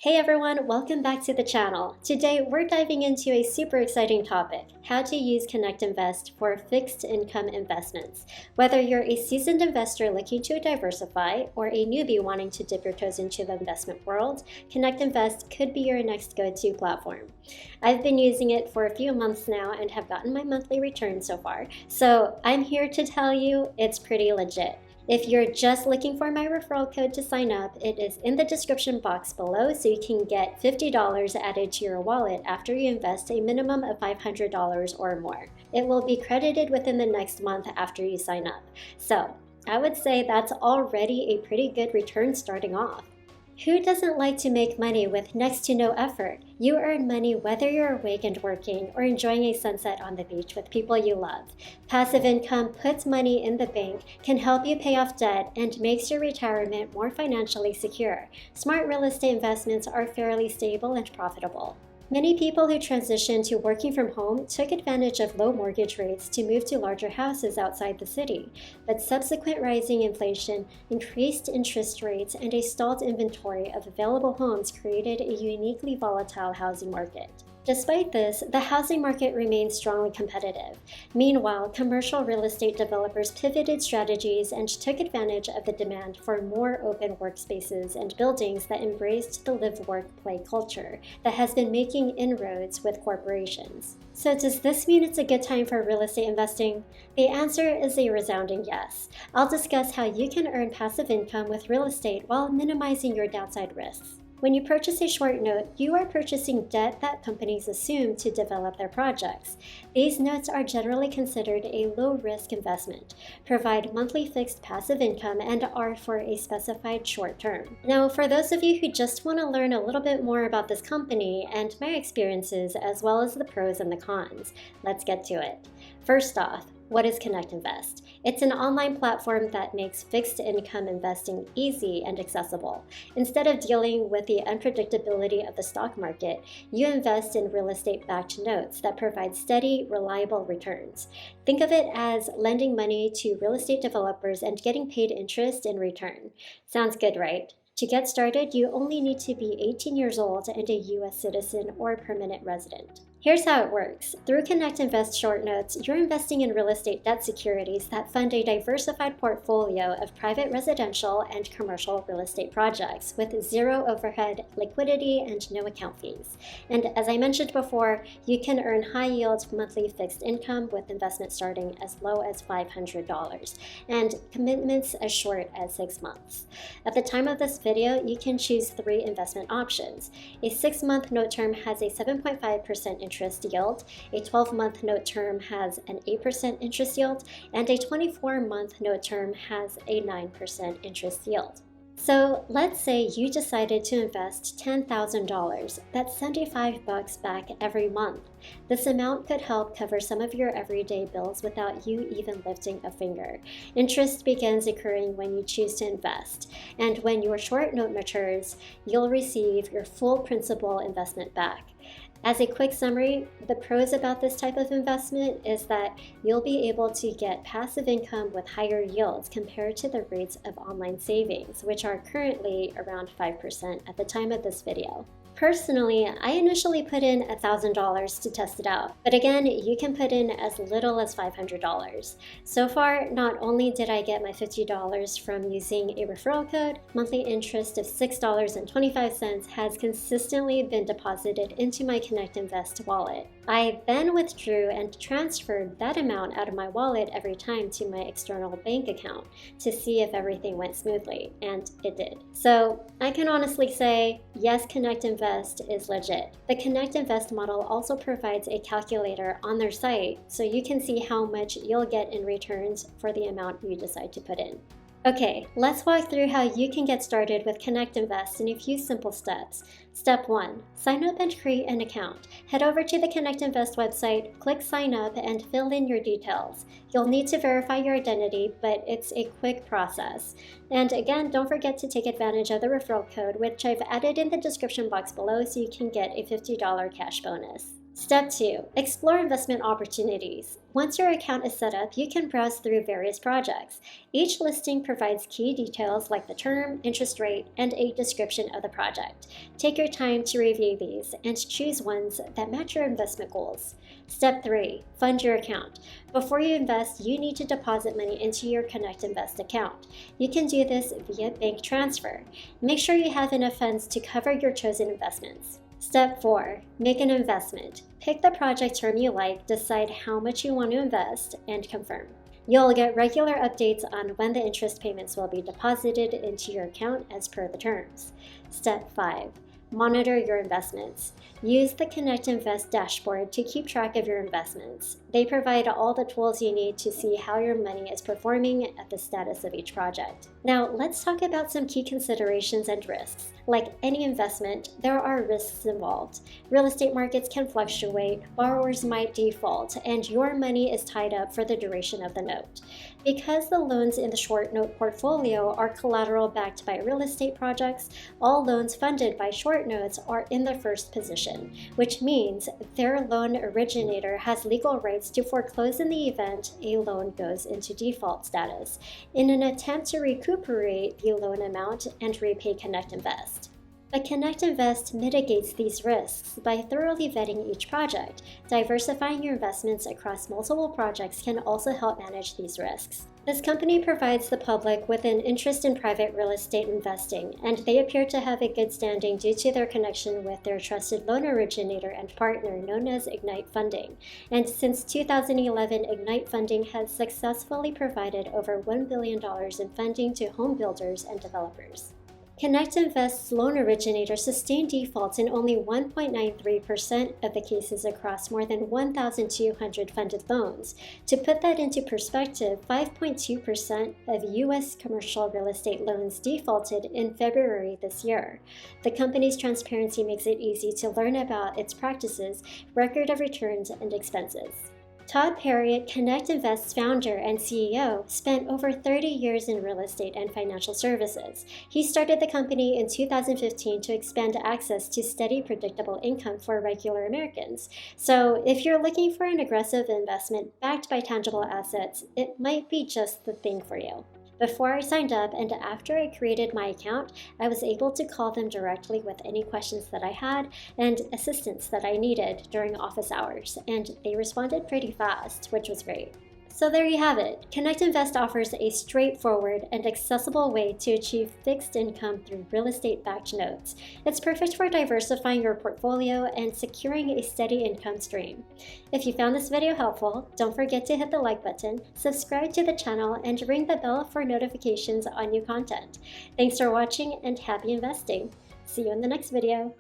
Hey everyone, welcome back to the channel. Today we're diving into a super exciting topic, how to use Connect Invest for fixed income investments. Whether you're a seasoned investor looking to diversify or a newbie wanting to dip your toes into the investment world, Connect Invest could be your next go-to platform. I've been using it for a few months now and have gotten my monthly return so far, so I'm here to tell you it's pretty legit. If you're just looking for my referral code to sign up, it is in the description box below so you can get $50 added to your wallet after you invest a minimum of $500 or more. It will be credited within the next month after you sign up. So I would say that's already a pretty good return starting off. Who doesn't like to make money with next to no effort? You earn money whether you're awake and working or enjoying a sunset on the beach with people you love. Passive income puts money in the bank, can help you pay off debt, and makes your retirement more financially secure. Smart real estate investments are fairly stable and profitable. Many people who transitioned to working from home took advantage of low mortgage rates to move to larger houses outside the city, but subsequent rising inflation, increased interest rates, and a stalled inventory of available homes created a uniquely volatile housing market. Despite this, the housing market remains strongly competitive. Meanwhile, commercial real estate developers pivoted strategies and took advantage of the demand for more open workspaces and buildings that embraced the live-work-play culture that has been making inroads with corporations. So does this mean it's a good time for real estate investing? The answer is a resounding yes. I'll discuss how you can earn passive income with real estate while minimizing your downside risks. When you purchase a short note, you are purchasing debt that companies assume to develop their projects. These notes are generally considered a low-risk investment, provide monthly fixed passive income, and are for a specified short term. Now, for those of you who just want to learn a little bit more about this company and my experiences as well as the pros and the cons, let's get to it. First off, what is Connect Invest? It's an online platform that makes fixed income investing easy and accessible. Instead of dealing with the unpredictability of the stock market, you invest in real estate-backed notes that provide steady, reliable returns. Think of it as lending money to real estate developers and getting paid interest in return. Sounds good, right? To get started, you only need to be 18 years old and a U.S. citizen or permanent resident. Here's how it works. Through Connect Invest short notes, you're investing in real estate debt securities that fund a diversified portfolio of private residential and commercial real estate projects with zero overhead, liquidity, and no account fees. And as I mentioned before, you can earn high-yield monthly fixed income with investments starting as low as $500 and commitments as short as 6 months. At the time of this video, you can choose 3 investment options. A 6-month note term has a 7.5% interest yield, a 12-month note term has an 8% interest yield, and a 24-month note term has a 9% interest yield. So let's say you decided to invest $10,000. That's $75 back every month. This amount could help cover some of your everyday bills without you even lifting a finger. Interest begins accruing when you choose to invest, and when your short note matures, you'll receive your full principal investment back. As a quick summary, the pros about this type of investment is that you'll be able to get passive income with higher yields compared to the rates of online savings, which are currently around 5% at the time of this video. Personally, I initially put in $1,000 to test it out, but again, you can put in as little as $500. So far, not only did I get my $50 from using a referral code, monthly interest of $6.25 has consistently been deposited into my Connect Invest wallet. I then withdrew and transferred that amount out of my wallet every time to my external bank account to see if everything went smoothly, and it did. So I can honestly say, yes, Connect Invest is legit. The Connect Invest model also provides a calculator on their site so you can see how much you'll get in returns for the amount you decide to put in. Okay, let's walk through how you can get started with Connect Invest in a few simple steps. Step 1. Sign up and create an account. Head over to the Connect Invest website, click Sign Up, and fill in your details. You'll need to verify your identity, but it's a quick process. And again, don't forget to take advantage of the referral code, which I've added in the description box below so you can get a $50 cash bonus. Step 2. Explore investment opportunities. Once your account is set up, you can browse through various projects. Each listing provides key details like the term, interest rate, and a description of the project. Take your time to review these and choose ones that match your investment goals. Step 3. Fund your account. Before you invest, you need to deposit money into your Connect Invest account. You can do this via bank transfer. Make sure you have enough funds to cover your chosen investments. Step 4. Make an investment. Pick the project term you like, decide how much you want to invest, and confirm. You'll get regular updates on when the interest payments will be deposited into your account as per the terms. Step 5. Monitor your investments. Use the Connect Invest dashboard to keep track of your investments. They provide all the tools you need to see how your money is performing at the status of each project. Now, let's talk about some key considerations and risks. Like any investment, there are risks involved. Real estate markets can fluctuate, borrowers might default, and your money is tied up for the duration of the note. Because the loans in the short note portfolio are collateral backed by real estate projects, all loans funded by short notes are in the first position, which means their loan originator has legal rights to foreclose in the event a loan goes into default status, in an attempt to recuperate the loan amount and repay Connect Invest. But Connect Invest mitigates these risks by thoroughly vetting each project. Diversifying your investments across multiple projects can also help manage these risks. This company provides the public with an interest in private real estate investing, and they appear to have a good standing due to their connection with their trusted loan originator and partner known as Ignite Funding. And since 2011, Ignite Funding has successfully provided over $1 billion in funding to home builders and developers. Connect Invest's loan originator sustained defaults in only 1.93% of the cases across more than 1,200 funded loans. To put that into perspective, 5.2% of U.S. commercial real estate loans defaulted in February this year. The company's transparency makes it easy to learn about its practices, record of returns, and expenses. Todd Perriott, Connect Invest's founder and CEO, spent over 30 years in real estate and financial services. He started the company in 2015 to expand access to steady, predictable income for regular Americans. So if you're looking for an aggressive investment backed by tangible assets, it might be just the thing for you. Before I signed up and after I created my account, I was able to call them directly with any questions that I had and assistance that I needed during office hours, and they responded pretty fast, which was great. So there you have it. Connect Invest offers a straightforward and accessible way to achieve fixed income through real estate-backed notes. It's perfect for diversifying your portfolio and securing a steady income stream. If you found this video helpful, don't forget to hit the like button, subscribe to the channel, and ring the bell for notifications on new content. Thanks for watching and happy investing. See you in the next video.